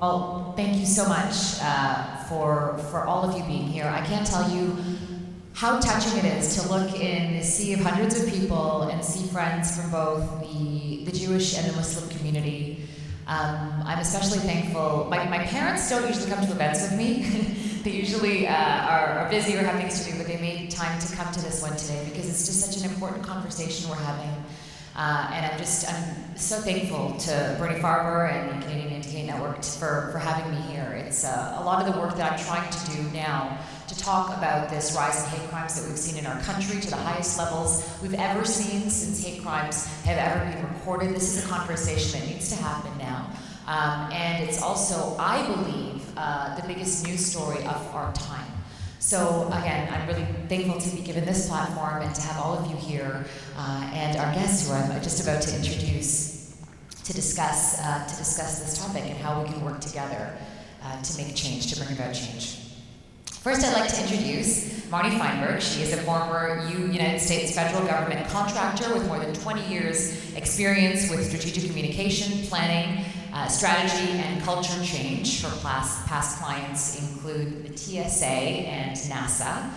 Well, thank you so much for all of you being here. I can't tell you how touching it is to look in the sea of hundreds of people and see friends from both the Jewish and the Muslim community. I'm especially thankful. My parents don't usually come to events with me. They usually are busy or have things to do, but they made time to come to this one today because it's just such an important conversation we're having. And I'm so thankful to Marnie Fienberg and the Canadian Anti-Hate Network for having me here. It's a lot of the work that I'm trying to do now to talk about this rise in hate crimes that we've seen in our country to the highest levels we've ever seen since hate crimes have ever been recorded. This is a conversation that needs to happen now. And it's also, I believe, the biggest news story of our time. So again, I'm really thankful to be given this platform and to have all of you here and our guests who I'm just about to introduce to discuss this topic and how we can work together to make change, to bring about change. First, I'd like to introduce Marnie Fienberg. She is a former United States federal government contractor with more than 20 years experience with strategic communication, planning, strategy, and culture change. Her past clients include the TSA and NASA.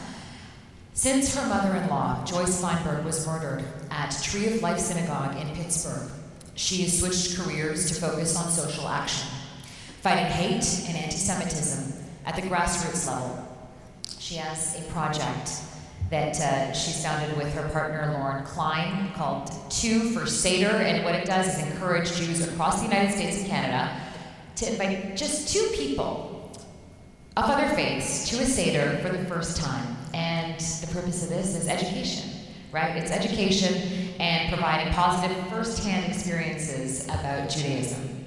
Since her mother-in-law, Joyce Fienberg, was murdered at Tree of Life Synagogue in Pittsburgh, she has switched careers to focus on social action, fighting hate and anti-Semitism at the grassroots level. She has a project that she's founded with her partner Lauren Klein called Two for Seder, and what it does is encourage Jews across the United States and Canada to invite just two people of other faiths to a Seder for the first time. And the purpose of this is education, right? It's education and providing positive first-hand experiences about Judaism.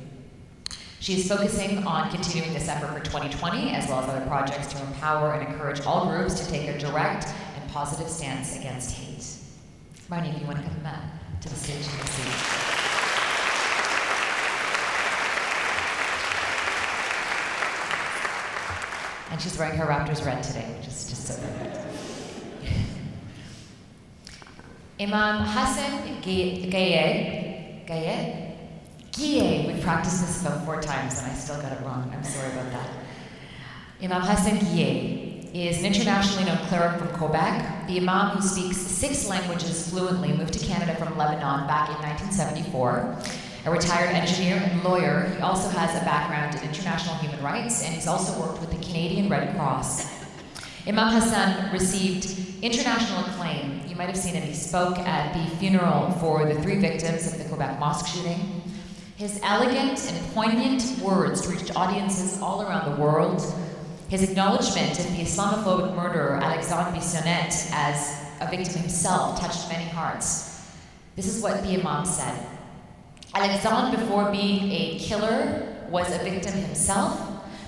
She is focusing on continuing this effort for 2020, as well as other projects to empower and encourage all groups to take a direct and positive stance against hate. Marnie, if you want to come back to the stage, you can see. And she's wearing her Raptors red today, which is just so perfect. Imam Hassan Guillet. We've practiced this about 4 times and I still got it wrong. I'm sorry about that. Imam Hassan Guillet is an internationally known cleric from Quebec. The Imam, who speaks 6 languages fluently, moved to Canada from Lebanon back in 1974. A retired engineer and lawyer, he also has a background in international human rights, and he's also worked with the Canadian Red Cross. Imam Hassan received international acclaim. You might have seen it. He spoke at the funeral for the 3 victims of the Quebec mosque shooting. His elegant and poignant words reached audiences all around the world. His acknowledgement of the Islamophobic murderer Alexandre Bissonnette as a victim himself touched many hearts. This is what the Imam said. Alexandre, before being a killer, was a victim himself.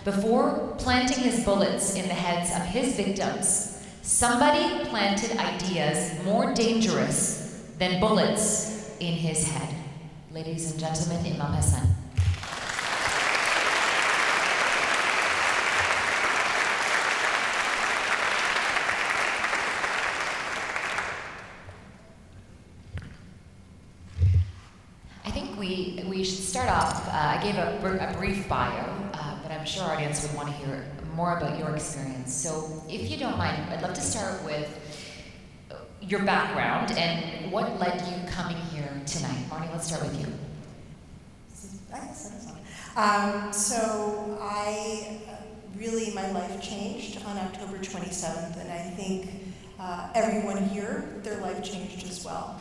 Before planting his bullets in the heads of his victims, somebody planted ideas more dangerous than bullets in his head. Ladies and gentlemen, Imam Hassan. I think we should start off. I gave a brief bio, but I'm sure our audience would want to hear more about your experience. So if you don't mind, I'd love to start with your background and what led you coming here tonight. Marnie, let's start with you. So my life changed on October 27th, and I think everyone here, their life changed as well.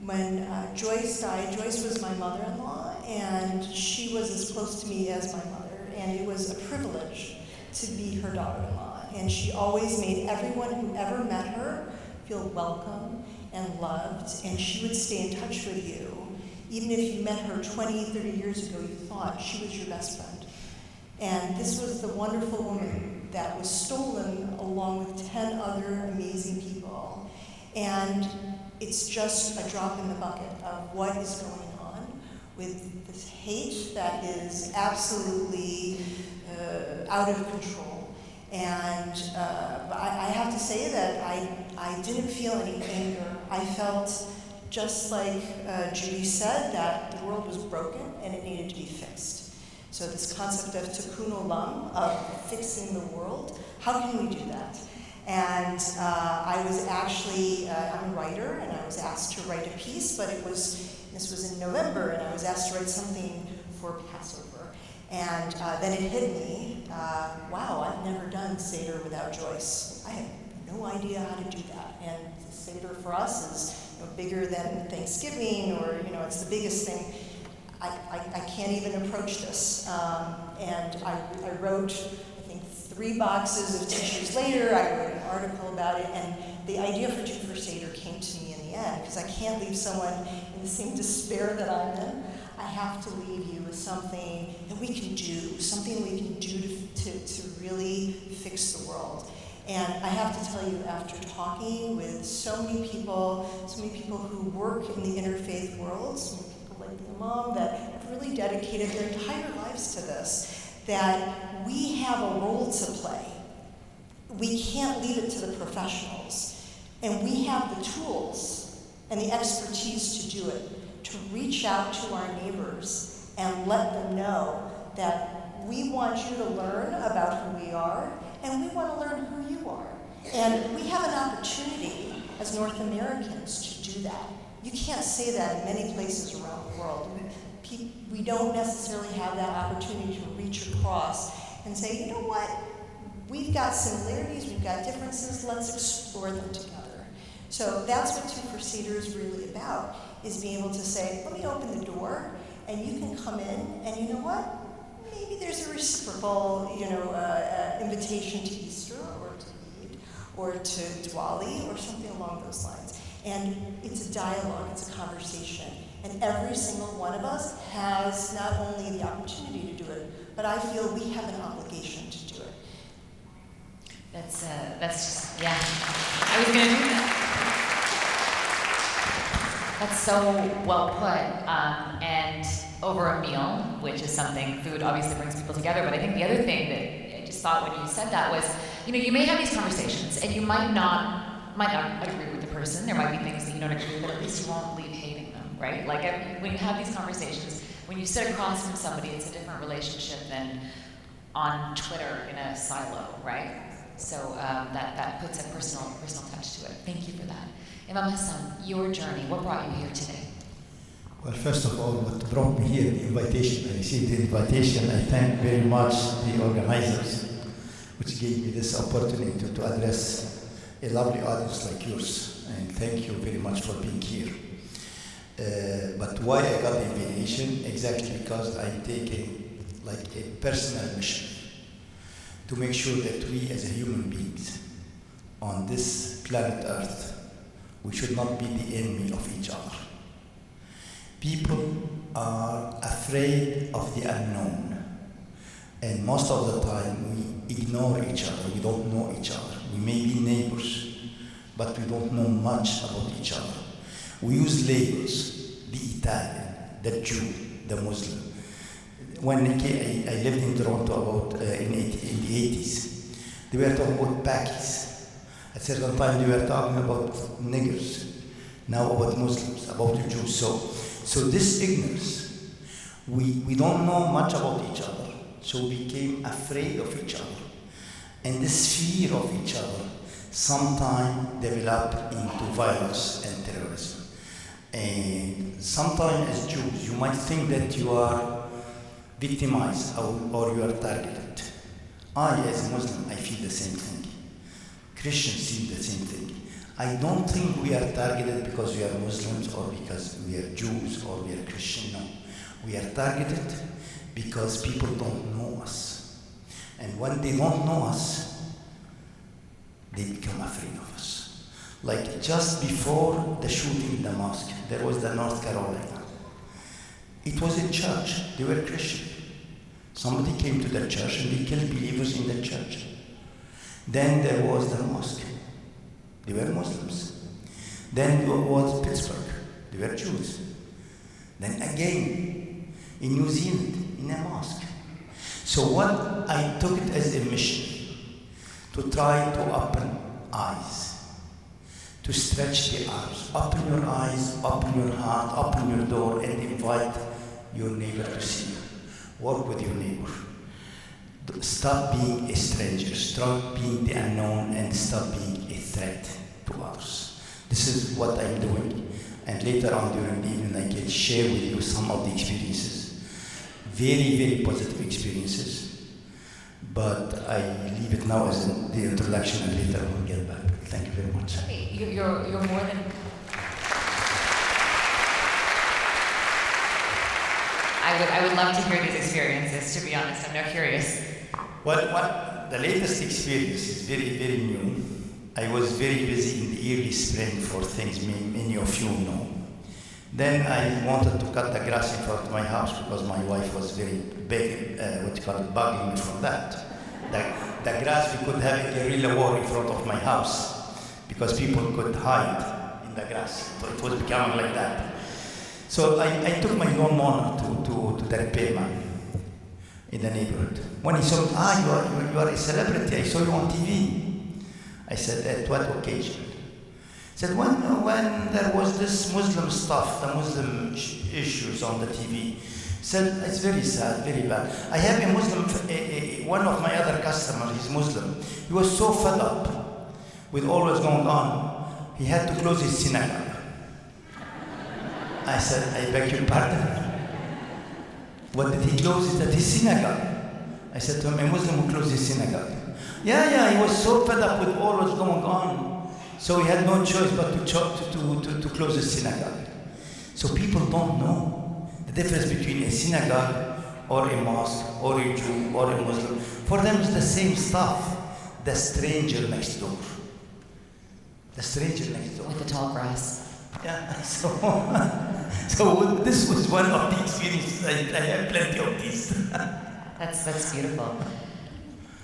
When Joyce died, Joyce was my mother-in-law, and she was as close to me as my mother, and it was a privilege to be her daughter-in-law. And she always made everyone who ever met her feel welcome and loved, and she would stay in touch with you. Even if you met her 20, 30 years ago, you thought she was your best friend. And this was the wonderful woman that was stolen along with 10 other amazing people. And it's just a drop in the bucket of what is going on with this hate that is absolutely out of control. And I have to say that I didn't feel any anger. I felt, just like Judy said, that the world was broken and it needed to be fixed. So this concept of tikkun olam, of fixing the world, how can we do that? And I was actually, I'm a writer, and I was asked to write a piece, but this was in November, and I was asked to write something for Passover. And then it hit me, wow, I've never done Seder without Joyce. I have no idea how to do that. And Seder for us is bigger than Thanksgiving, or it's the biggest thing. I can't even approach this. And I wrote, I think, 3 boxes of tissues later. I wrote an article about it, and the idea for Two for Seder came to me in the end, because I can't leave someone in the same despair that I'm in. I have to leave you with something that we can do, something we can do to really fix the world. And I have to tell you, after talking with so many people who work in the interfaith world, so many people like the Imam that have really dedicated their entire lives to this, that we have a role to play. We can't leave it to the professionals. And we have the tools and the expertise to do it, to reach out to our neighbors and let them know that we want you to learn about who we are, and we want to learn who you are. And we have an opportunity as North Americans to do that. You can't say that in many places around the world. We don't necessarily have that opportunity to reach across and say, you know what, we've got similarities, we've got differences, let's explore them together. So that's what Two for Seder is really about, is being able to say, let me open the door, and you can come in, and you know what? Maybe there's a reciprocal, invitation to Easter or to Eid or to Diwali or something along those lines. And it's a dialogue, it's a conversation. And every single one of us has not only the opportunity to do it, but I feel we have an obligation to do it. That's just, yeah. I was going to do that. That's so well put. And over a meal, which is something, food obviously brings people together, but I think the other thing that I just thought when you said that was, you may have these conversations and you might not agree with the person. There might be things that you don't agree with, but at least you won't leave hating them, right? Like when you have these conversations, when you sit across from somebody, it's a different relationship than on Twitter in a silo, right? So that puts a personal touch to it. Thank you for that. Imam Hassan, your journey, what brought you here today? Well, first of all, what brought me here, the invitation. I received the invitation. I thank very much the organizers, which gave me this opportunity to address a lovely audience like yours. And thank you very much for being here. But why I got the invitation? Exactly because I'm taking like a personal mission to make sure that we as human beings on this planet Earth, we should not be the enemy of each other. People are afraid of the unknown. And most of the time we ignore each other, we don't know each other. We may be neighbors, but we don't know much about each other. We use labels, the Italian, the Jew, the Muslim. When I lived in Toronto about in the 80s, they were talking about Pakis. At a certain time they were talking about niggers, now about Muslims, about the Jews. So this ignorance, we don't know much about each other, so we became afraid of each other. And this fear of each other sometimes developed into violence and terrorism. And sometimes as Jews, you might think that you are victimized or you are targeted. I, as a Muslim, I feel the same thing. Christians feel the same thing. I don't think we are targeted because we are Muslims or because we are Jews or we are Christian. No. We are targeted because people don't know us. And when they don't know us, they become afraid of us. Like just before the shooting in the mosque, there was the North Carolina. It was a church, they were Christian. Somebody came to the church and they killed believers in the church. Then there was the mosque. They were Muslims. Then there was Pittsburgh. They were Jews. Then again, in New Zealand, in a mosque. So what I took it as a mission to try to open eyes, to stretch the arms. Open your eyes, open your heart, open your door, and invite your neighbor to see you. Work with your neighbor. Stop being a stranger, stop being the unknown, and stop being a threat to others. This is what I'm doing, and later on during the evening I can share with you some of the experiences. Very, very positive experiences, but I leave it now as the introduction, and later we'll get back. Thank you very much. Okay, you're more than... I would love to hear these experiences, to be honest. I'm now curious. Well, the latest experience is very, very new. I was very busy in the early spring for things many of you know. Then I wanted to cut the grass in front of my house because my wife was very big, bugging me for that. The grass, we could have a guerrilla war in front of my house because people could hide in the grass. So it was becoming like that. So I took my lawnmower to the repairman in the neighborhood. When he saw me, you are a celebrity, I saw you on TV. I said, at what occasion? He said, when there was this Muslim stuff, the Muslim issues on the TV. He said, it's very sad, very bad. I have a Muslim, one of my other customers, he's Muslim. He was so fed up with all what's going on, he had to close his synagogue. I said, I beg your pardon. What did he close? Is at his synagogue. I said to him, a Muslim who closed his synagogue. Yeah, he was so fed up with all what's going on. So he had no choice but to close his synagogue. So people don't know the difference between a synagogue or a mosque or a Jew or a Muslim. For them it's the same stuff. The stranger next door. The stranger next door. With the tall grass. Yeah, so this was one of the experiences. I have plenty of these. That's beautiful.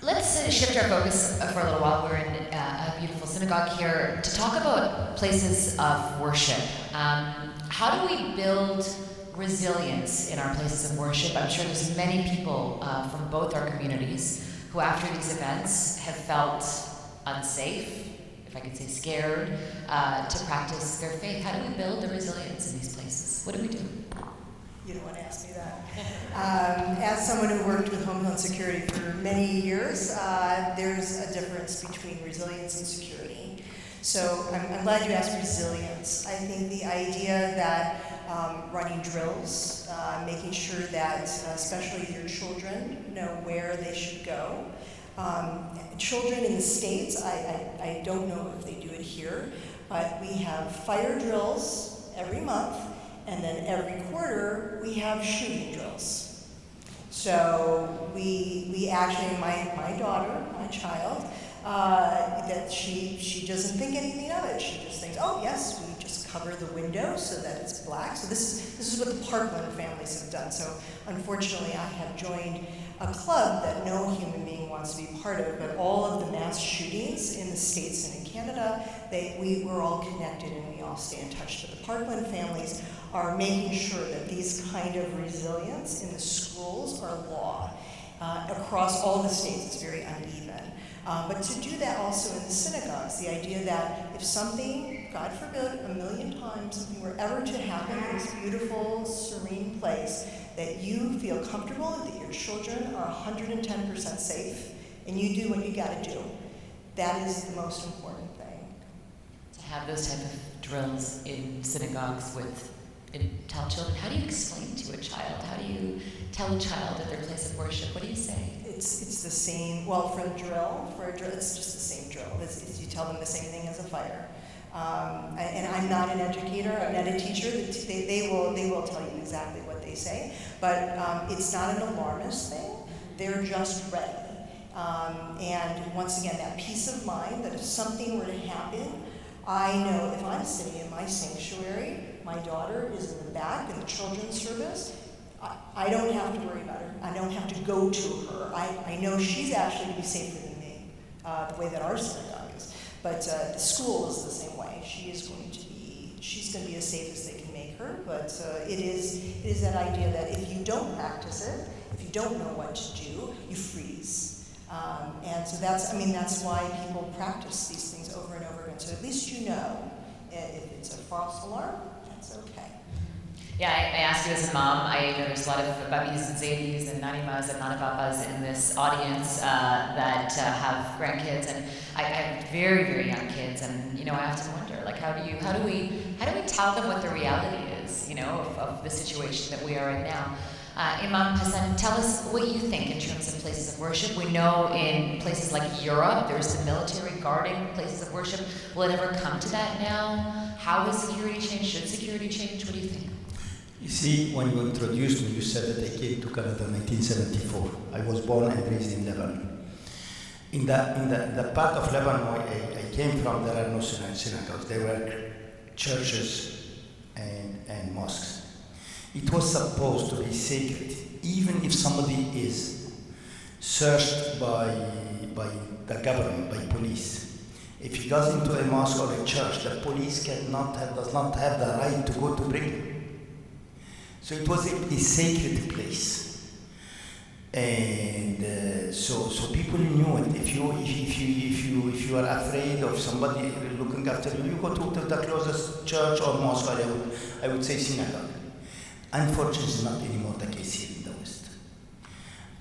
Let's shift our focus for a little while. We're in a beautiful synagogue here to talk about places of worship. How do we build resilience in our places of worship? I'm sure there's many people from both our communities who after these events have felt unsafe, if I could say scared, to practice their faith. How do we build the resilience in these places? What do we do? You don't want to ask me that. As someone who worked with Homeland Security for many years, there's a difference between resilience and security. So I'm glad you asked resilience. I think the idea that running drills, making sure that especially your children know where they should go. Children in the States, I don't know if they do it here, but we have fire drills every month, and then every quarter we have shooting drills. So we actually, my daughter, my child, that she doesn't think anything of it. She just thinks, oh yes, we just cover the window so that it's black. So this is what the Parkland families have done. So unfortunately, I have joined a club that no human being wants to be part of, but all of the mass shootings in the States and in Canada, we're all connected and we all stay in touch. But the Parkland families are making sure that these kind of resilience in the schools are law. Across all the states, it's very uneven. But to do that also in the synagogues, the idea that if something, God forbid, a million times, something were ever to happen in this beautiful, serene place, that you feel comfortable that your children are 110% safe, and you do what you gotta do. That is the most important thing. To have those type of drills in synagogues tell children, how do you explain to a child? How do you tell a child at their place of worship? What do you say? It's the same, well, for a drill, it's just the same drill. You tell them the same thing as a fire. And I'm not an educator, I'm not a teacher. They will tell you exactly what they say, but it's not an alarmist thing. They're just ready. And once again, that peace of mind that if something were to happen, I know if I'm sitting in my sanctuary, my daughter is in the back in the children's service, I don't have to worry about her. I don't have to go to her. I know she's actually going to be safer than me, the way that our synagogue is. But the school is the same way. She's going to be as safe as they can make her. But it is that idea that if you don't practice it, if you don't know what to do, you freeze. And so that's why people practice these things over and over again. So at least you know if it's a false alarm, that's okay. Yeah, I asked you as a mom. I know there's a lot of Babis and Zaidis and Nanimas and Nanapapas in this audience that have grandkids, and I have very, very young kids, and I often wonder, like, how do we tell them what the reality is, of the situation that we are in now? Imam Hassan, tell us what you think in terms of places of worship. We know in places like Europe, there's the military guarding places of worship. Will it ever come to that now? How has security changed? Should security change? What do you think? You see, when you introduced me, you said that I came to Canada in 1974. I was born and raised in Lebanon. In the part of Lebanon I came from, there are no synagogues. There were churches and mosques. It was supposed to be sacred, even if somebody is searched by the government, by police. If he goes into a mosque or a church, the police does not have the right to go to bring him. So it was a sacred place, and so people knew it. If you are afraid of somebody looking after you, you go to the closest church or mosque. I would say synagogue. Unfortunately, not anymore the case here in the West.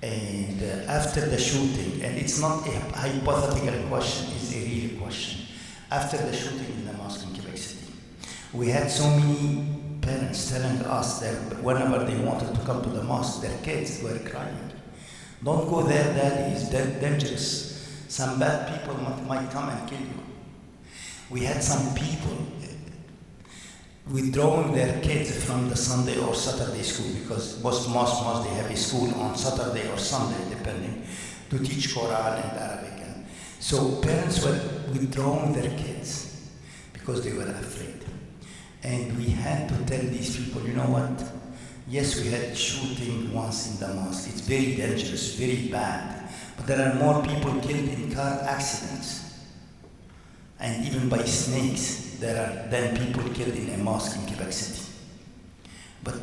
And after the shooting, and it's not a hypothetical question, it's a real question. After the shooting in the mosque in Quebec City, we had so many parents telling us that whenever they wanted to come to the mosque, their kids were crying. Don't go there, Daddy, it's dangerous. Some bad people might come and kill you. We had some people withdrawing their kids from the Sunday or Saturday school, because most mosques, they have a school on Saturday or Sunday, depending, to teach Quran and Arabic. And so parents were withdrawing their kids because they were afraid. And we had to tell these people, you know what? Yes, we had shooting once in the mosque. It's very dangerous, very bad. But there are more people killed in car accidents and even by snakes than people killed in a mosque in Quebec City. But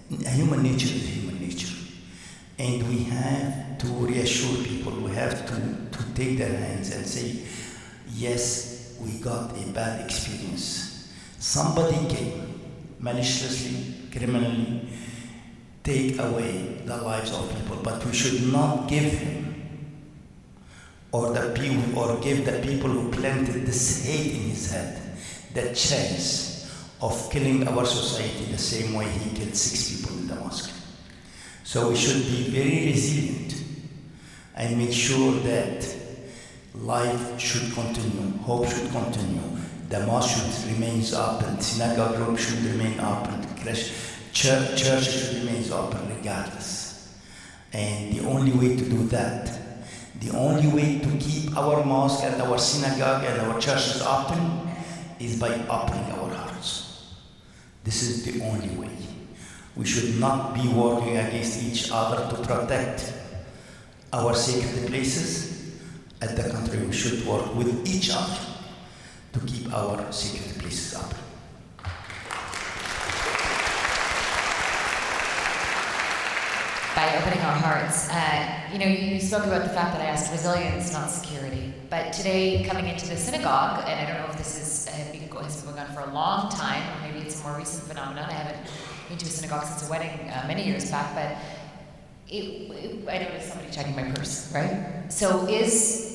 human nature is human nature. And we have to reassure people, we have to take their hands and say, yes, we got a bad experience. Somebody came maliciously, criminally, take away the lives of people, but we should not give him or give the people who planted this hate in his head the chance of killing our society the same way he killed 6 people in the mosque. So we should be very resilient and make sure that life should continue, hope should continue, the mosque should remain open, synagogue room should remain open, church should remain open regardless. And the only way to do that, the only way to keep our mosque and our synagogue and our churches open is by opening our hearts. This is the only way. We should not be working against each other to protect our sacred places. At the contrary, we should work with each other to keep our sacred places open. By opening our hearts. You spoke about the fact that I asked resilience, not security. But today, coming into the synagogue, and I don't know if this has been going on for a long time, or maybe it's a more recent phenomenon. I haven't been to a synagogue since a wedding many years back, but I noticed somebody checking my purse, right? So is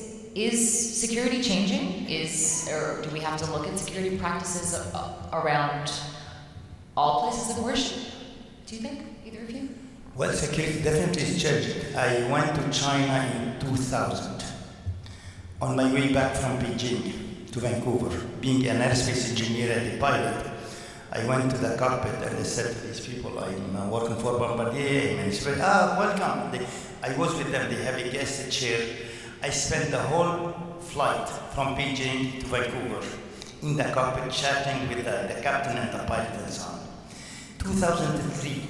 security changing? Or do we have to look at security practices around all places of worship? Do you think, either of you? Well, security definitely is changing. I went to China in 2000. On my way back from Beijing to Vancouver, being an aerospace engineer and a pilot, I went to the cockpit and I said to these people, I'm working for Bombardier, and they said, welcome. I was with them, they have a guest chair. I spent the whole flight from Beijing to Vancouver in the cockpit chatting with the captain and the pilot and so on. 2003,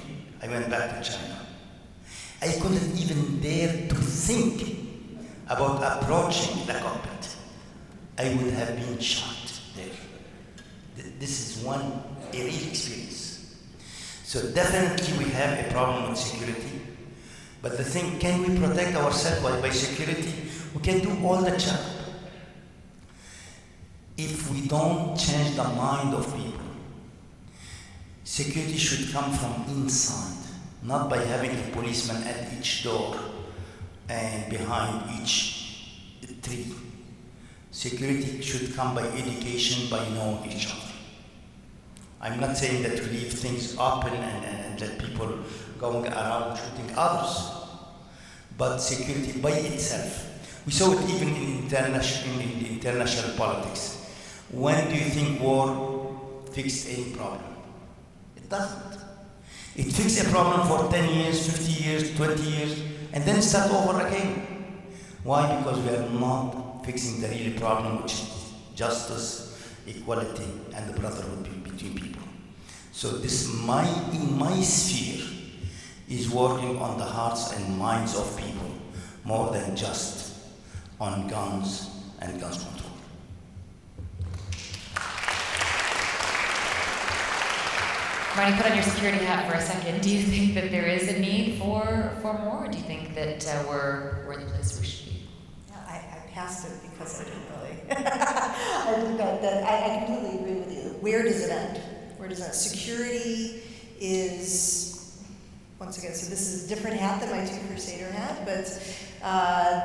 I went back to China. I couldn't even dare to think about approaching the cockpit. I would have been shot there. This is a real experience. So definitely we have a problem with security. But the thing, can we protect ourselves by security? We can do all the job. If we don't change the mind of people, Security should come from inside, not by having a policeman at each door and behind each tree. Security should come by education, by knowing each other. I'm not saying that we leave things open and let people going around shooting others, but security by itself. We saw it even in the international politics. When do you think war fixed any problem? It doesn't. It fixed a problem for 10 years, 50 years, 20 years, and then start over again. Why? Because we are not fixing the real problem, which is justice, equality, and the brotherhood between people. So this, in my sphere, is working on the hearts and minds of people more than just on guns and guns control. Marnie, put on your security hat for a second. Do you think that there is a need for more, or do you think that we're the place we should be? Yeah, I passed it because I didn't really. I completely agree with you. Where does it end? Where does it end? Security is, once again, so this is a different hat than my two Crusader hat, but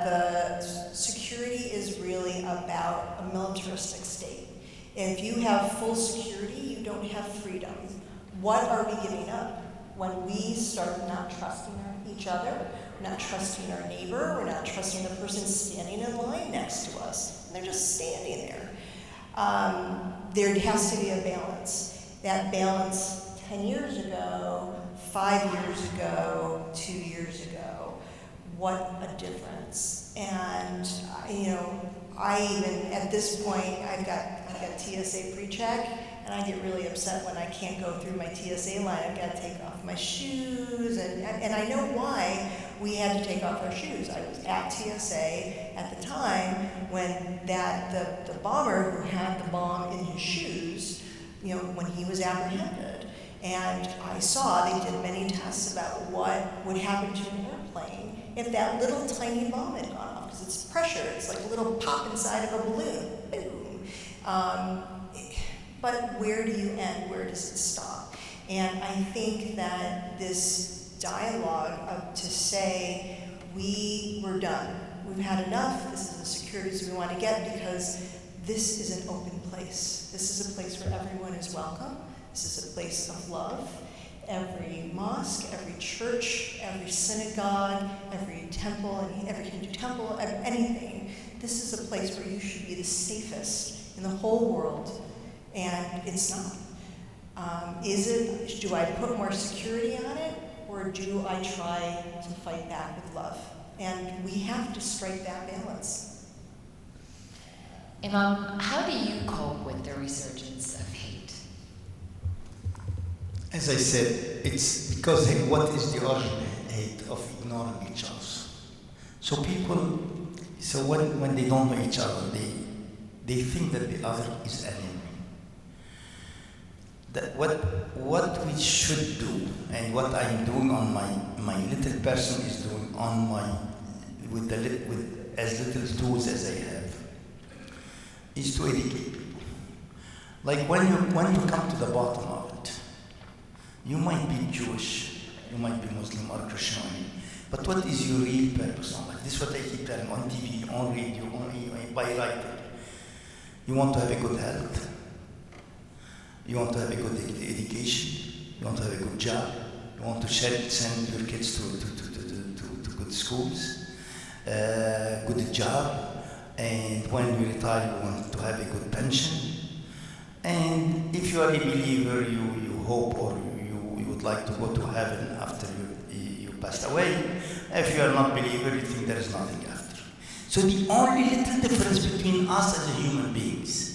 the security is really about a militaristic state. And if you have full security, you don't have freedom. What are we giving up when we start not trusting each other, we're not trusting our neighbor, we're not trusting the person standing in line next to us, and they're just standing there? There has to be a balance. That balance 10 years ago, 5 years ago, 2 years ago, what a difference. And I even, at this point, I've got TSA pre-check, and I get really upset when I can't go through my TSA line. I've got to take off my shoes, and I know why we had to take off our shoes. I was at TSA at the time when the bomber who had the bomb in his shoes, when he was apprehended. And I saw they did many tests about what would happen to an airplane if that little tiny bomb had gone off, because it's pressure. It's like a little pop inside of a balloon. Boom. But where do you end? Where does it stop? And I think that this dialogue to say, we're done. We've had enough. This is the securities we want to get, because this is an open place. This is a place where everyone is welcome. This is a place of love. Every mosque, every church, every synagogue, every temple, and every Hindu temple, anything. This is a place where you should be the safest in the whole world. And it's not. Do I put more security on it, or do I try to fight back with love? And we have to strike that balance. Imam, how do you cope with the resurgence of hate? As I said, it's because what is the origin hate of ignoring each other? So people, when they don't know each other, they think that the other is an enemy. That what we should do, and what I'm doing on my little person is doing on with as little tools as I have, is to educate people. Like when you come to the bottom of it, you might be Jewish, you might be Muslim or Christian, but what is your real purpose on life? This is what I keep telling on TV, on radio, by writing. You want to have a good health. You want to have a good education. You want to have a good job. You want to send your kids to good schools, good job, and when you retire, you want to have a good pension. And if you are a believer, you hope or you would like to go to heaven after you passed away. If you are not a believer, you think there is nothing after. So the only little difference between us as human beings,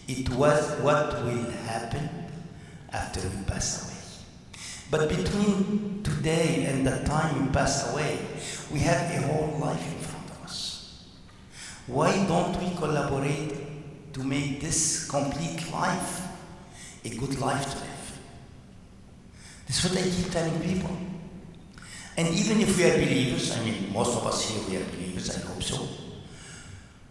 it was what will happen after we pass away. But between today and the time we pass away, we have a whole life in front of us. Why don't we collaborate to make this complete life a good life to live? This is what I keep telling people. And even if we are believers, most of us here we are believers, I hope so.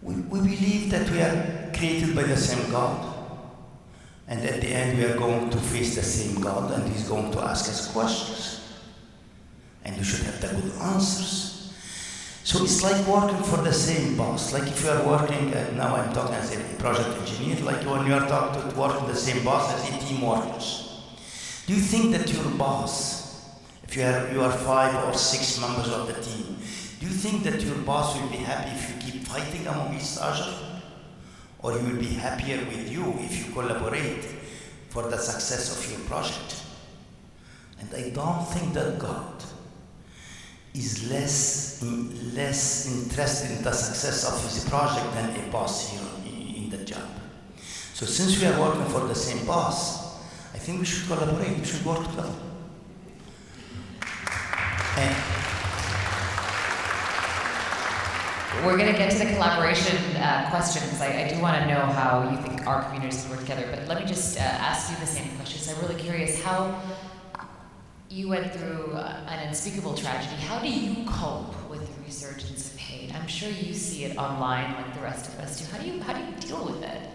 We believe that we are created by the same God. And at the end, we are going to face the same God, and He's going to ask us questions. And we should have the good answers. So it's like working for the same boss. Like if you are working, now I'm talking as a project engineer, like when you are talking to work with the same boss as a team workers. Do you think that your boss, if you are 5 or 6 members of the team, do you think that your boss will be happy if you keep fighting among each other? Or he will be happier with you if you collaborate for the success of your project? And I don't think that God is less interested in the success of his project than a boss here in the job. So since we are working for the same boss, I think we should collaborate, we should work together. And we're going to get to the collaboration question, because I do want to know how you think our communities can work together. But let me just ask you the same questions. I'm really curious how you went through an unspeakable tragedy. How do you cope with the resurgence of hate? I'm sure you see it online like the rest of us do. How do you deal with it?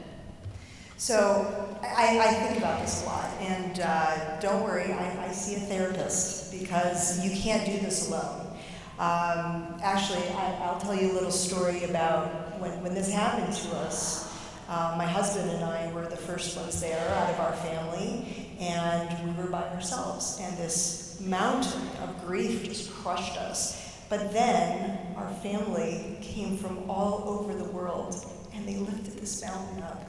So I think about this a lot, and don't worry, I see a therapist, because you can't do this alone. Actually, I'll tell you a little story about when this happened to us. My husband and I were the first ones there out of our family, and we were by ourselves, and this mountain of grief just crushed us. But then our family came from all over the world, and they lifted this mountain up.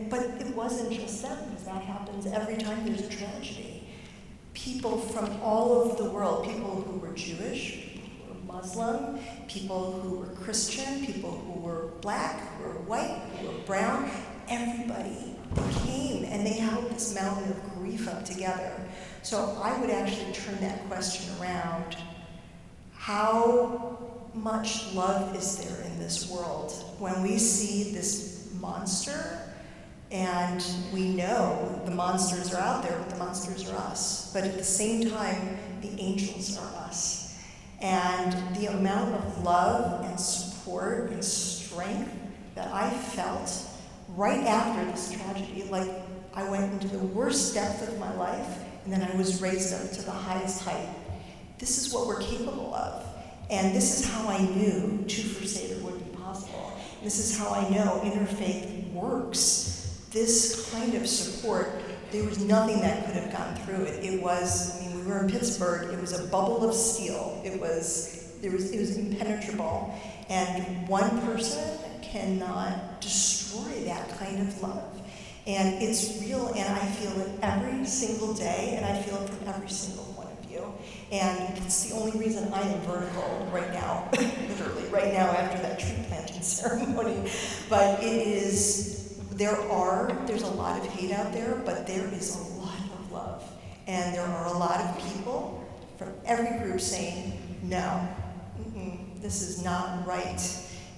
But it wasn't just them, because that happens every time there's a tragedy. People from all over the world, people who were Jewish, Muslim, people who were Christian, people who were black, who were white, who were brown, everybody came and they held this mountain of grief up together. So I would actually turn that question around. How much love is there in this world when we see this monster and we know the monsters are out there, but the monsters are us. But at the same time, the angels are us. And the amount of love and support and strength that I felt right after this tragedy, like I went into the worst depth of my life, and then I was raised up to the highest height. This is what we're capable of. And this is how I knew Two for Seder would be possible. This is how I know Interfaith works. This kind of support, there was nothing that could have gotten through it. It was, we were in Pittsburgh, it was a bubble of steel. It was impenetrable. And one person cannot destroy that kind of love. And it's real, and I feel it every single day, and I feel it from every single one of you. And it's the only reason I am vertical right now, literally right now after that tree planting ceremony. But it is, there's a lot of hate out there, but there is a lot of love. And there are a lot of people from every group saying, no, this is not right.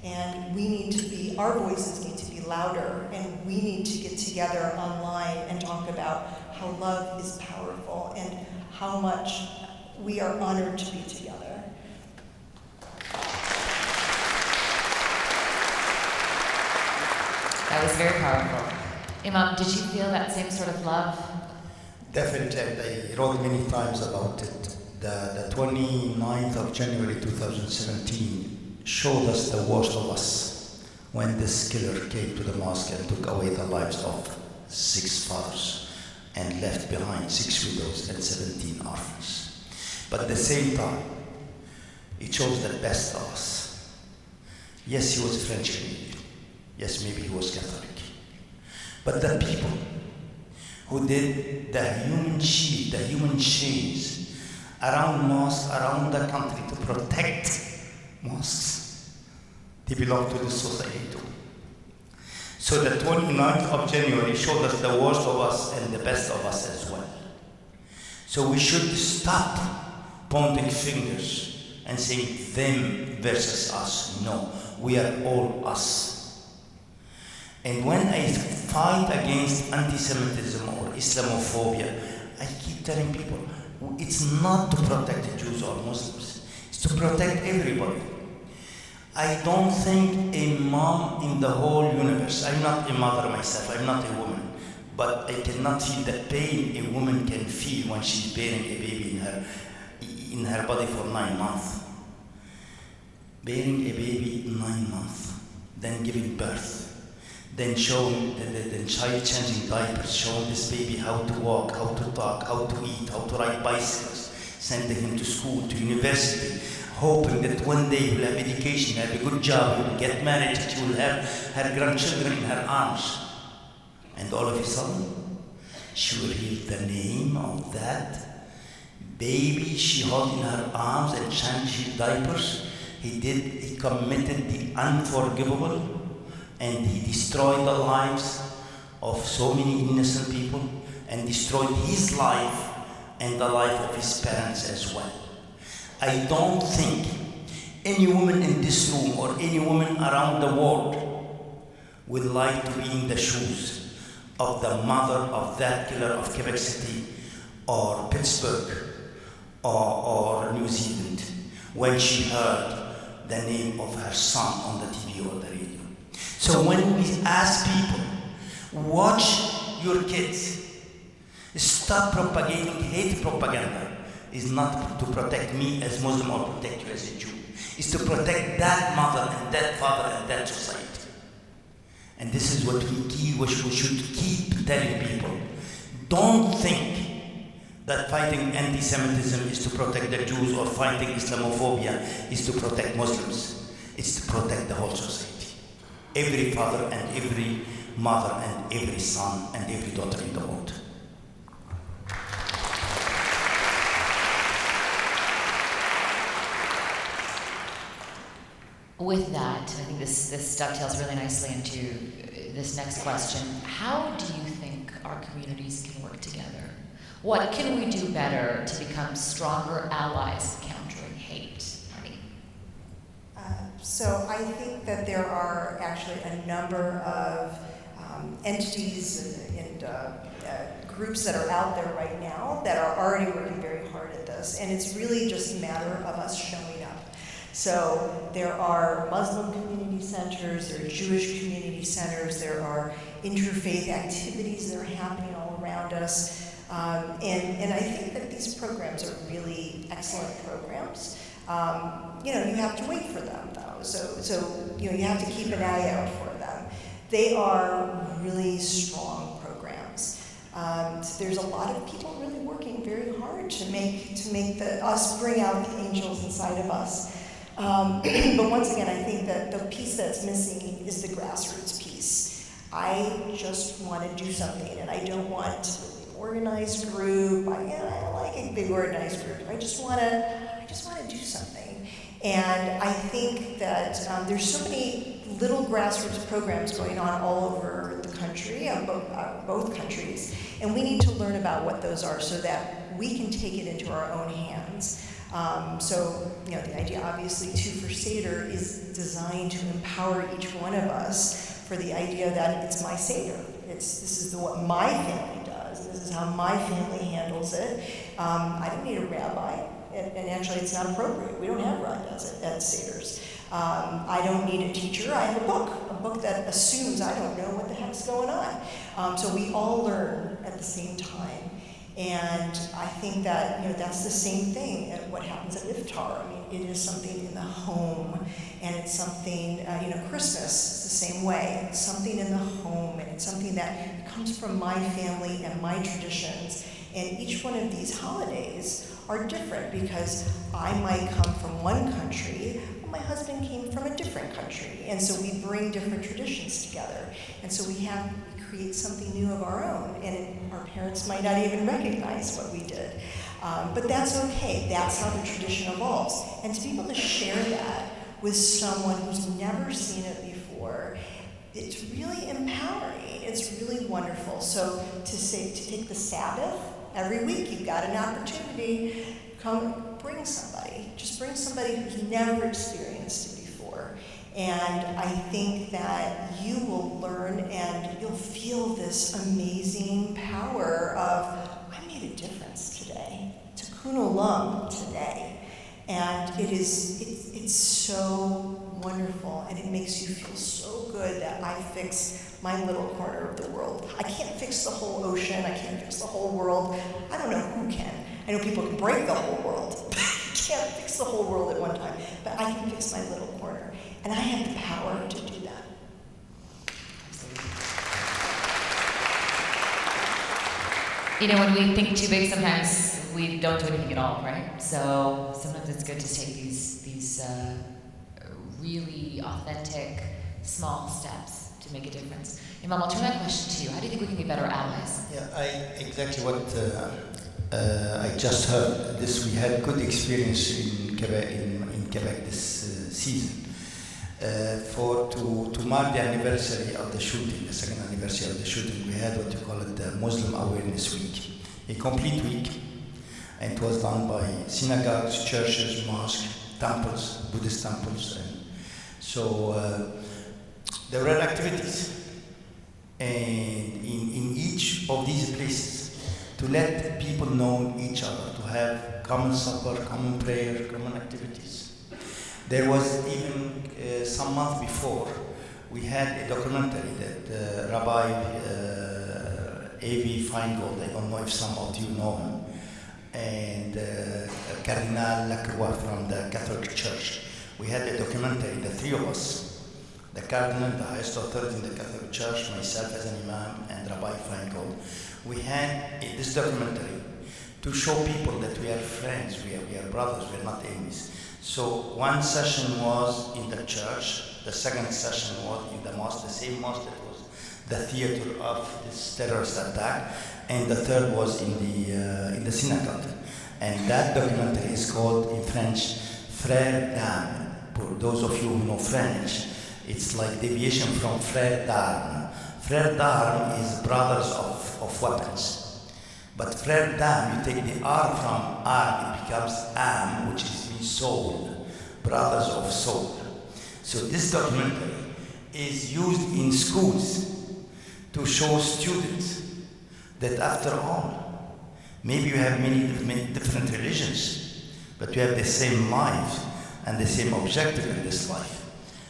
And we need to be, our voices need to be louder, and we need to get together online and talk about how love is powerful and how much we are honored to be together. That was very powerful. Imam, did you feel that same sort of love? Definitely. I wrote many times about it. The 29th of January 2017 showed us the worst of us when this killer came to the mosque and took away the lives of 6 fathers and left behind 6 widows and 17 orphans. But at the same time, it shows the best of us. Yes, he was French Canadian. Yes, maybe he was Catholic. But the people who did the human shield, the human chains around mosques, around the country to protect mosques, they belong to this society too. So the 29th of January showed us the worst of us and the best of us as well. So we should stop pointing fingers and saying them versus us. No, we are all us. And when I fight against anti-Semitism or Islamophobia, I keep telling people, it's not to protect the Jews or Muslims, it's to protect everybody. I don't think a mom in the whole universe, I'm not a mother myself, I'm not a woman, but I cannot feel the pain a woman can feel when she's bearing a baby in her body for 9 months. Bearing a baby 9 months, then giving birth, then showing the child changing diapers, showing this baby how to walk, how to talk, how to eat, how to ride bicycles, sending him to school, to university, hoping that one day he will have education, have a good job, he will get married, she will have her grandchildren in her arms. And all of a sudden, she will hear the name of that baby she held in her arms and changed his diapers. He committed the unforgivable, and he destroyed the lives of so many innocent people and destroyed his life and the life of his parents as well. I don't think any woman in this room or any woman around the world would like to be in the shoes of the mother of that killer of Quebec City or Pittsburgh or New Zealand when she heard the name of her son on the TV or the radio. So when we ask people, watch your kids, stop propagating hate propaganda, is not to protect me as Muslim or protect you as a Jew. It's to protect that mother and that father and that society. And this is what we should keep telling people. Don't think that fighting anti-Semitism is to protect the Jews or fighting Islamophobia is to protect Muslims. It's to protect the whole society. Every father and every mother and every son and every daughter in the world. With that, I think this dovetails really nicely into this next question. How do you think our communities can work together? What can we do better to become stronger allies in countering hate? Marnie? So I think that there are actually a number of entities and groups that are out there right now that are already working very hard at this, and it's really just a matter of us showing up. So there are Muslim community centers, there are Jewish community centers, there are interfaith activities that are happening all around us. And I think that these programs are really excellent programs. You have to wait for them though. So you have to keep an eye out for them. They are really strong programs. There's a lot of people really working very hard to make us bring out the angels inside of us. But once again, I think that the piece that's missing is the grassroots piece. I just want to do something, and I don't want an organized group. I don't like a big organized group. I just want to do something. And I think that there's so many little grassroots programs going on all over the country, both countries, and we need to learn about what those are so that we can take it into our own hands. So the idea, obviously, too, for Seder is designed to empower each one of us for the idea that it's my Seder. This is what my family does. This is how my family handles it. I don't need a rabbi, and actually, it's not appropriate. We don't have rabbis at Seders. I don't need a teacher. I have a book that assumes I don't know what the heck's going on. So we all learn at the same time. And I think that that's the same thing at what happens at Iftar. I mean, it is something in the home, and it's something Christmas is the same way. It's something in the home, and it's something that comes from my family and my traditions. And each one of these holidays are different because I might come from one country, but my husband came from a different country, and so we bring different traditions together. And so we create something new of our own, and our parents might not even recognize what we did. But that's okay. That's how the tradition evolves. And to be able to share that with someone who's never seen it before, it's really empowering. It's really wonderful. So to take the Sabbath, every week you've got an opportunity, come bring somebody. Just bring somebody who's never experienced it before. And I think that you will learn and you'll feel this amazing power of, I made a difference today. Tikkun Olam today. And it's so wonderful, and it makes you feel so good that I fix my little corner of the world. I can't fix the whole ocean, I can't fix the whole world. I don't know who can. I know people can break the whole world. I can't fix the whole world at one time, but I can fix my little corner. And I have the power to do that. You know, when we think too big, sometimes we don't do anything at all, right? So sometimes it's good to take these really authentic, small steps to make a difference. Imam, I'll turn that question to you. How do you think we can be better allies? Yeah, exactly what I just heard. We had good experience in Quebec this season. To mark the anniversary of the shooting, the second anniversary of the shooting, we had what you call it the Muslim Awareness Week, a complete week, and it was done by synagogues, churches, mosques, temples, Buddhist temples, and so there were activities, and in each of these places, to let people know each other, to have common supper, common prayer, common activities. There was even some month before, we had a documentary that Rabbi A.V. Feingold, I don't know if some of you know him, and Cardinal Lacroix from the Catholic Church. We had a documentary, the three of us, the Cardinal, the highest authority in the Catholic Church, myself as an Imam, and Rabbi Feingold. We had this documentary to show people that we are friends, we are brothers, we are not enemies. So one session was in the church, the second session was in the mosque, the same mosque that was the theater of this terrorist attack, and the third was in the synagogue. And that documentary is called in French, Frères d'Armes. For those of you who know French, it's like deviation from Frères d'Armes. Frères d'Armes is brothers of weapons. But Frères d'Armes, you take the R from arm, it becomes âme, which means soul, brothers of soul. So this documentary is used in schools to show students that after all, maybe you have many different religions, but you have the same life and the same objective in this life.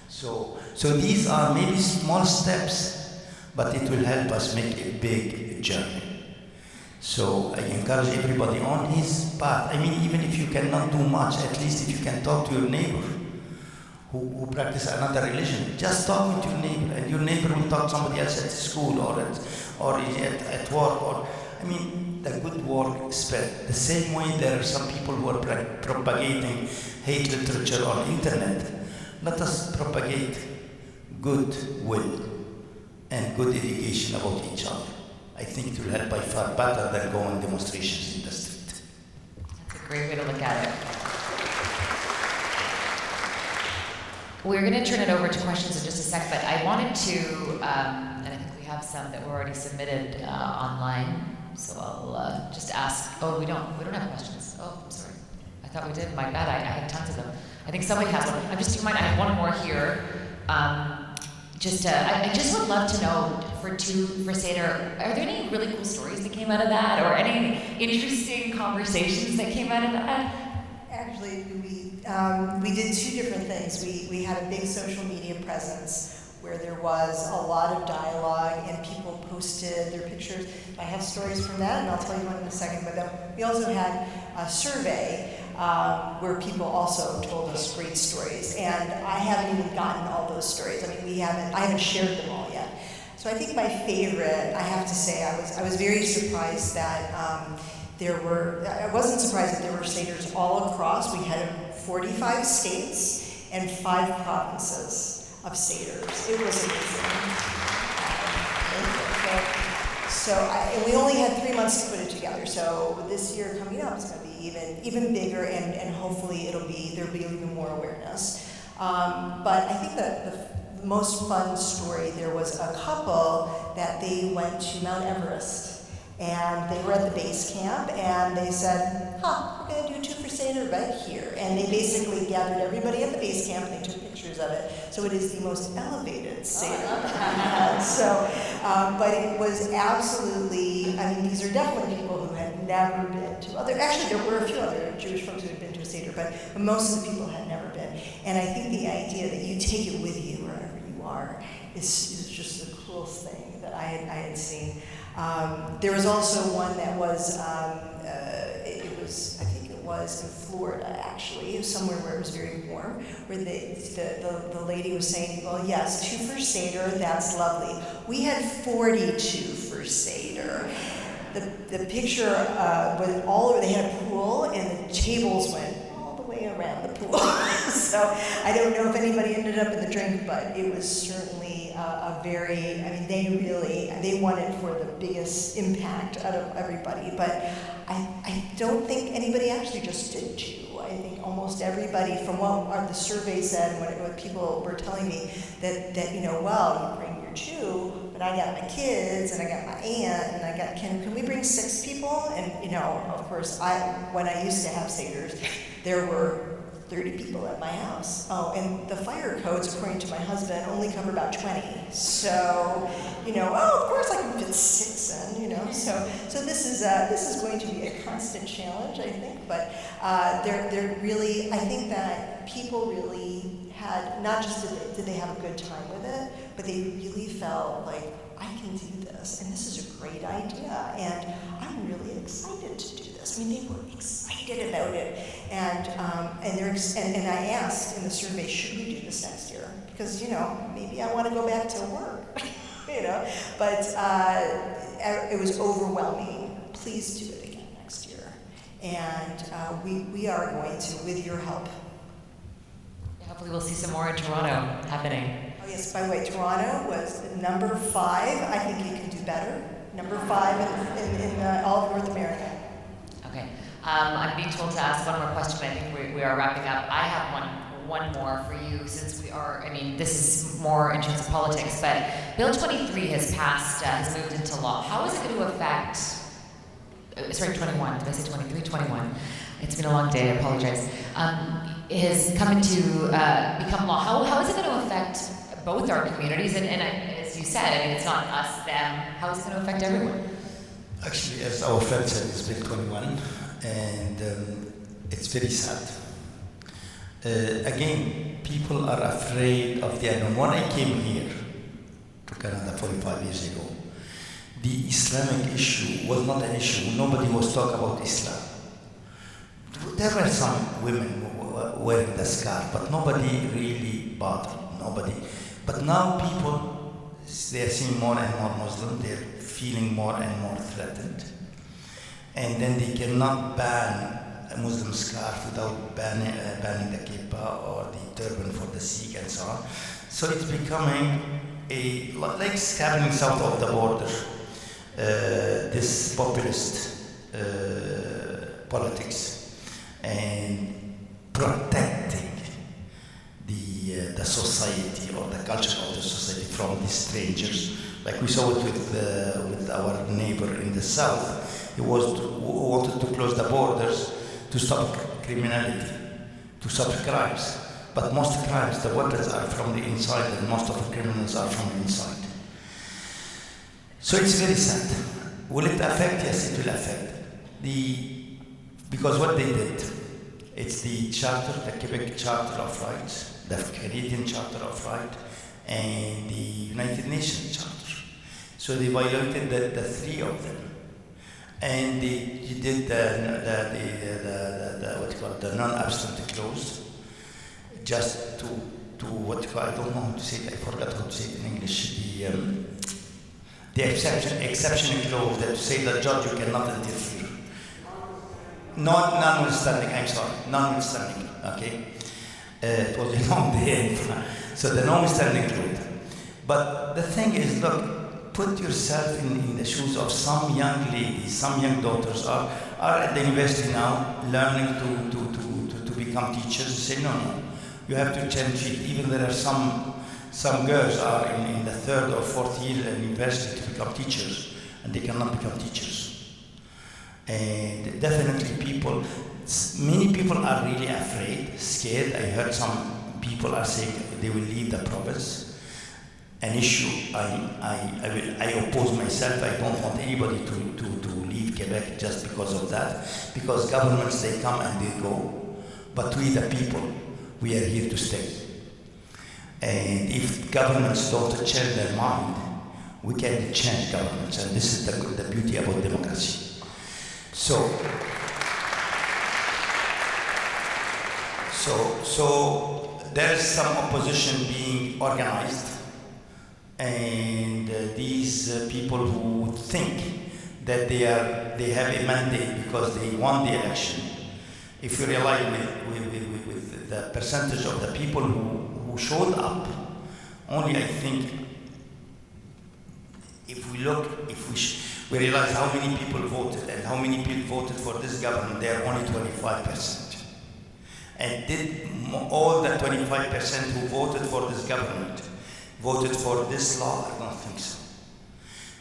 So these are maybe small steps, but it will help us make a big journey. So I encourage everybody on his path. I mean, even if you cannot do much, at least if you can talk to your neighbor who practice another religion, just talk with your neighbor, and your neighbor will talk to somebody else at school or at work. Or I mean, the good work spread. The same way there are some people who are propagating hate literature on internet. Let us propagate good will and good education about each other. I think it will help by far better than go on demonstrations in the street. That's a great way to look at it. We're going to turn it over to questions in just a sec, but I wanted to, and I think we have some that were already submitted online, so I'll just ask. Oh, we don't have questions. Oh, I'm sorry. I thought we did. My bad. I had tons of them. I think somebody has one. I'm just, do you mind? I have one more here. I just would love to know for Seder, are there any really cool stories that came out of that, or any interesting conversations that came out of that? Actually, we did two different things. We had a big social media presence where there was a lot of dialogue and people posted their pictures. I have stories from that, and I'll tell you one in a second. But then we also had a survey where people also told us great stories, and I haven't even gotten all those stories. I mean, I haven't shared them all yet. So I think my favorite, I have to say, I was very surprised that I wasn't surprised that there were Seders all across. We had 45 states and 5 provinces of Seders. It was amazing. And we only had 3 months to put it together. So this year coming up is going to be even bigger, and hopefully there'll be even more awareness. But I think the most fun story, there was a couple that they went to Mount Everest. And they were at the base camp, and they said, we're going to do 2 for Seder right here. And they basically gathered everybody at the base camp, and they took pictures of it. So it is the most elevated Seder. But it was absolutely, I mean, these are definitely people who had never been to other. Actually, there were a few other Jewish folks who had been to a Seder, but most of the people had never been. And I think the idea that you take it with you wherever you are is just the coolest thing that I had seen. There was also one that was, I think it was in Florida, actually, somewhere where it was very warm, where the lady was saying, well, yes, 2 for Seder, that's lovely. We had 42 for Seder. The picture was all over, they had a pool, and the tables went all the way around the pool. So I don't know if anybody ended up in the drink, but it was certainly a very, I mean, they wanted for the biggest impact out of everybody, but I don't think anybody actually just did Jew. I think almost everybody, from what the survey said and what people were telling me, that well, you bring your Jew, but I got my kids and I got my aunt and I got, can we bring 6 people? And of course, when I used to have Seders, there were 30 people at my house. Oh, and the fire codes, according to my husband, only cover about 20. So, of course I can fit 6 in, So this is going to be a constant challenge, I think. But they're really, I think that people really had, not just did they have a good time with it, but they really felt like, I can do this, and this is a great idea, and I'm really excited to do this. I mean, they were excited about it, and I asked in the survey, should we do this next year? Because maybe I want to go back to work, But it was overwhelming. Please do it again next year, and we are going to, with your help. Hopefully, we'll see some more in Toronto happening. Oh yes, by the way, Toronto was number 5. I think you can do better. Number 5 in all of North America. Okay. I'm being told to ask one more question, but I think we are wrapping up. I have one more for you, since we are, this is more in terms of politics, but Bill 23 has passed, has moved into law. How is it going to affect, 21, did I say 23? 21. It's been a long day, I apologize. Has come into become law. How is it going to affect both our communities? And as you said, it's not us, them. How is it going to affect everyone? Actually, as our friend said, it's Bill 21, and it's very sad. Again, people are afraid of the unknown. When I came here to Canada 45 years ago, the Islamic issue was not an issue. Nobody was talking about Islam. There were some women wearing the scarf, but nobody really bothered. Nobody. But now people, they are seeing more and more Muslim. They're feeling more and more threatened. And then they cannot ban a Muslim scarf without banning the kippah or the turban for the Sikh and so on. So it's becoming like happening south of the border, this populist politics and protecting the society or the culture of the society from these strangers. Like we saw it with our neighbor in the south. He wanted to close the borders to stop criminality, to stop crimes. But most crimes, the weapons are from the inside, and most of the criminals are from the inside. So it's very sad. Will it affect? Yes, it will affect. Because what they did, it's the charter, the Quebec Charter of Rights, the Canadian Charter of Rights, and the United Nations Charter. So they violated the 3 of them. And they did the non-absent clause, just to what you call, I don't know how to say it, I forgot how to say it in English, the exception clause that say the judge you cannot interfere. Notwithstanding, I'm sorry, notwithstanding, okay? It was a long day, so the notwithstanding clause. But the thing is, look, put yourself in the shoes of some young ladies, some young daughters are at the university now learning to become teachers. Say, no, you have to change it. Even there are some girls are in the 3rd or 4th year at university to become teachers, and they cannot become teachers. And definitely many people are really afraid, scared. I heard some people are saying they will leave the province. An issue I oppose myself. I don't want anybody to leave Quebec just because of that. Because governments, they come and they go, but we the people, we are here to stay. And if governments don't change their mind, we can change governments, and this is the beauty about democracy. So there is some opposition being organized, and these people who think that they have a mandate because they won the election. If you realize with the percentage of the people who showed up, only I think if we realize how many people voted and how many people voted for this government, they are only 25%. And did all the 25% who voted for this government voted for this law? I don't think so.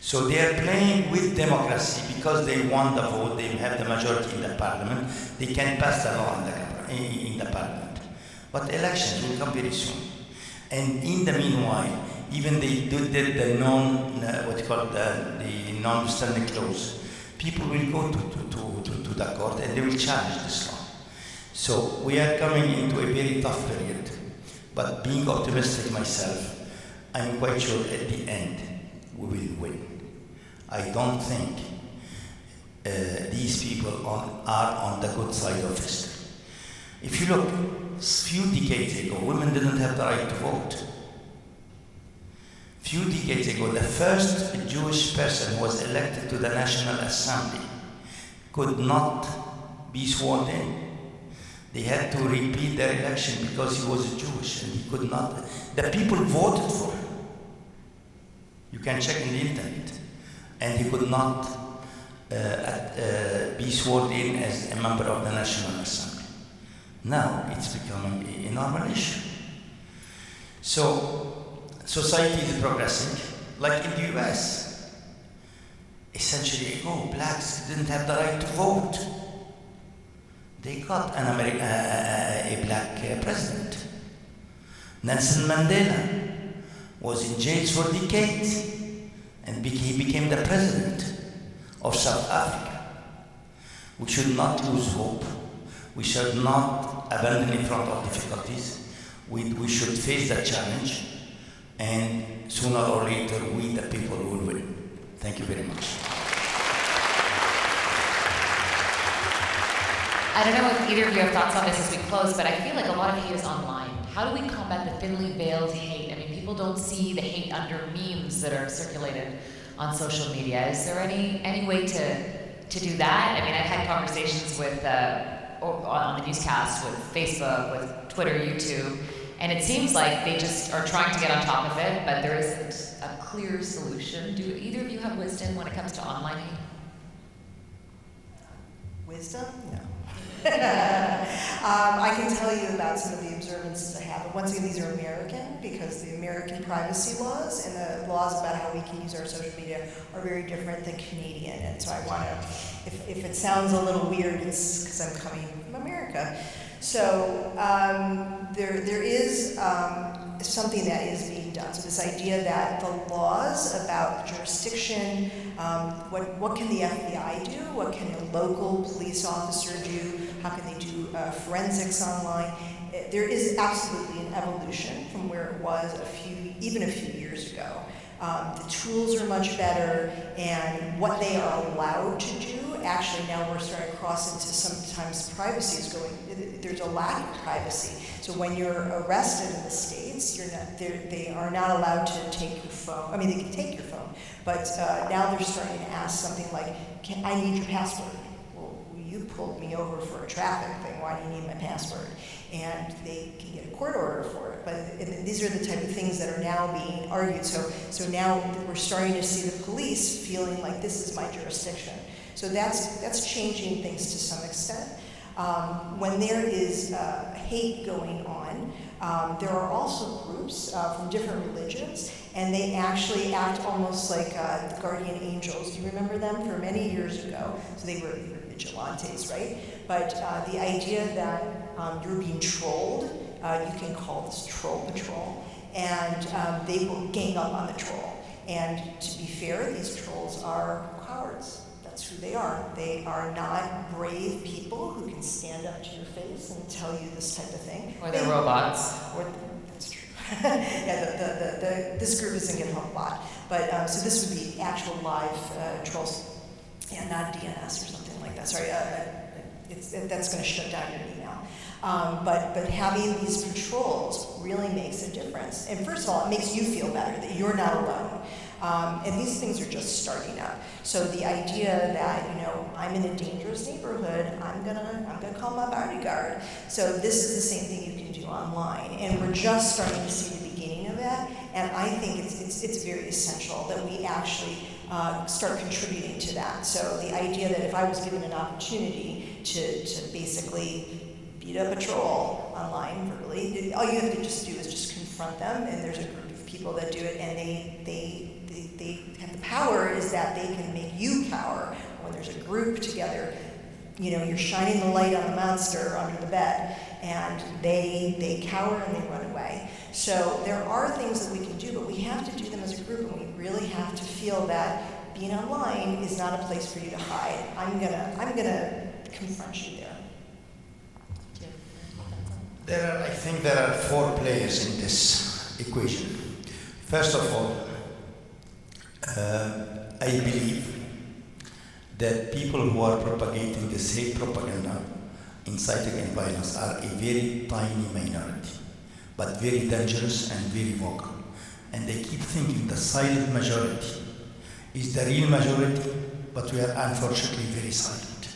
So they are playing with democracy because they won the vote, they have the majority in the parliament, they can pass the law in the parliament. But elections will come very soon. And in the meanwhile, even they did the non-standing clause, people will go to the court and they will challenge this law. So we are coming into a very tough period, but being optimistic myself, I'm quite sure at the end we will win. I don't think these people are on the good side of history. If you look, a few decades ago, women didn't have the right to vote. Few decades ago, the first Jewish person who was elected to the National Assembly could not be sworn in. They had to repeat their election because he was Jewish and he could not. The people voted for him. You can check in the internet. And he could not be sworn in as a member of the National Assembly. Now it's becoming a normal issue. So society is progressing, like in the US. A century ago, blacks didn't have the right to vote. They got a black president. Nelson Mandela was in jail for decades, and he became the president of South Africa. We should not lose hope. We should not abandon in front of difficulties. We should face the challenge, and sooner or later, we, the people, will win. Thank you very much. I don't know if either of you have thoughts on this as we close, but I feel like a lot of hate is online. How do we combat the thinly veiled hate? I mean, people don't see the hate under memes that are circulated on social media. Is there any way to do that? I mean, I've had conversations with on the newscast with Facebook, with Twitter, YouTube, and it seems like they just are trying to get on top of it, but there isn't a clear solution. Do either of you have wisdom when it comes to online hate? Wisdom? No. I can tell you about some of the observances I have. But once again, these are American because the American privacy laws and the laws about how we can use our social media are very different than Canadian. And so I want to, if it sounds a little weird, it's because I'm coming from America. So there is something that is being done. So this idea that the laws about jurisdiction, what can the FBI do? What can a local police officer do? How can they do forensics online? There is absolutely an evolution from where it was even a few years ago. The tools are much better, and what they are allowed to do, actually now we're starting to cross into sometimes privacy is going, there's a lack of privacy. So when you're arrested in the States, they are not allowed to take your phone. I mean, they can take your phone, but now they're starting to ask something like, I need your password. Well, you pulled me over for a traffic thing, why do you need my password? And they can get a court order for it. But these are the type of things that are now being argued. So now we're starting to see the police feeling like this is my jurisdiction. So that's changing things to some extent. When there is hate going on, there are also groups from different religions, and they actually act almost like the guardian angels. Do you remember them? For many years ago, so they were vigilantes, right? But the idea that you're being trolled, you can call this troll patrol, and they will gang up on the troll. And to be fair, these trolls are cowards. That's who they are. They are not brave people who can stand up to your face and tell you this type of thing. Or they're robots. That's true. Yeah, this group isn't going to help a lot. But so this would be actual live trolls, and not DNS or something like that. Sorry, that's going to shut down your email. But having these patrols really makes a difference. And first of all, it makes you feel better that you're not alone. And these things are just starting up. So the idea that, I'm in a dangerous neighborhood, I'm gonna call my bodyguard. So this is the same thing you can do online. And we're just starting to see the beginning of that. And I think it's very essential that we actually start contributing to that. So the idea that if I was given an opportunity to basically beat up a troll online verbally, all you have to just do is just confront them, and there's a group of people that do it, and they have the power is that they can make you cower. When there's a group together, you're shining the light on the monster under the bed, and they cower and they run away. So there are things that we can do, but we have to do them as a group, and we really have to feel that being online is not a place for you to hide. I'm gonna confront you there. I think there are 4 players in this equation. First of all, I believe that people who are propagating this hate propaganda, inciting violence, are a very tiny minority, but very dangerous and very vocal. And they keep thinking the silent majority is the real majority, but we are unfortunately very silent.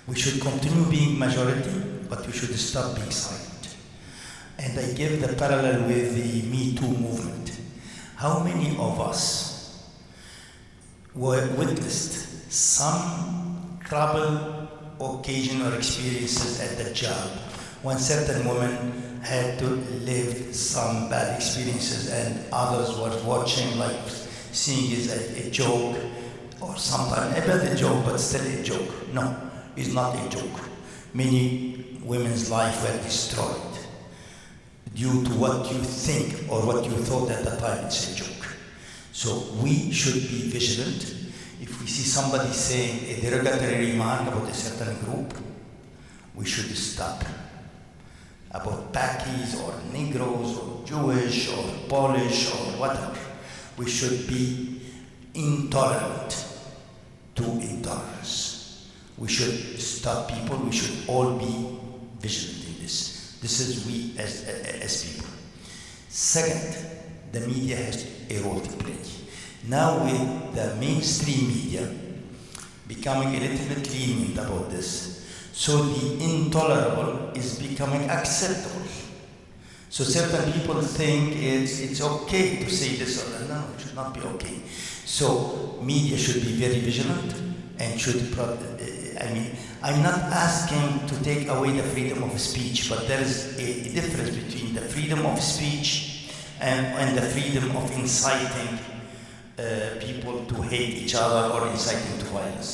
We should continue being majority, but we should stop being silent. And I give the parallel with the Me Too movement. How many of us witnessed some trouble occasion or experiences at the job when certain women had to live some bad experiences and others were watching, like seeing it as a joke, or sometimes a bad joke but still a joke? No, it's not a joke. Many women's lives were destroyed due to what you think or what you thought at the time it's a joke. So we should be vigilant. If we see somebody saying a derogatory remark about a certain group, we should stop. About Pakis or Negroes or Jewish or Polish or whatever, we should be intolerant to intolerance. We should stop people. We should all be vigilant in this. This is we as people. Second, the media has a role to play. Now with the mainstream media becoming a little bit lenient about this, so the intolerable is becoming acceptable. So certain people think it's okay to say this or that. No, it should not be okay. So media should be very vigilant and should, I'm not asking to take away the freedom of speech, but there is a difference between the freedom of speech and the freedom of inciting people to hate each other or inciting to violence.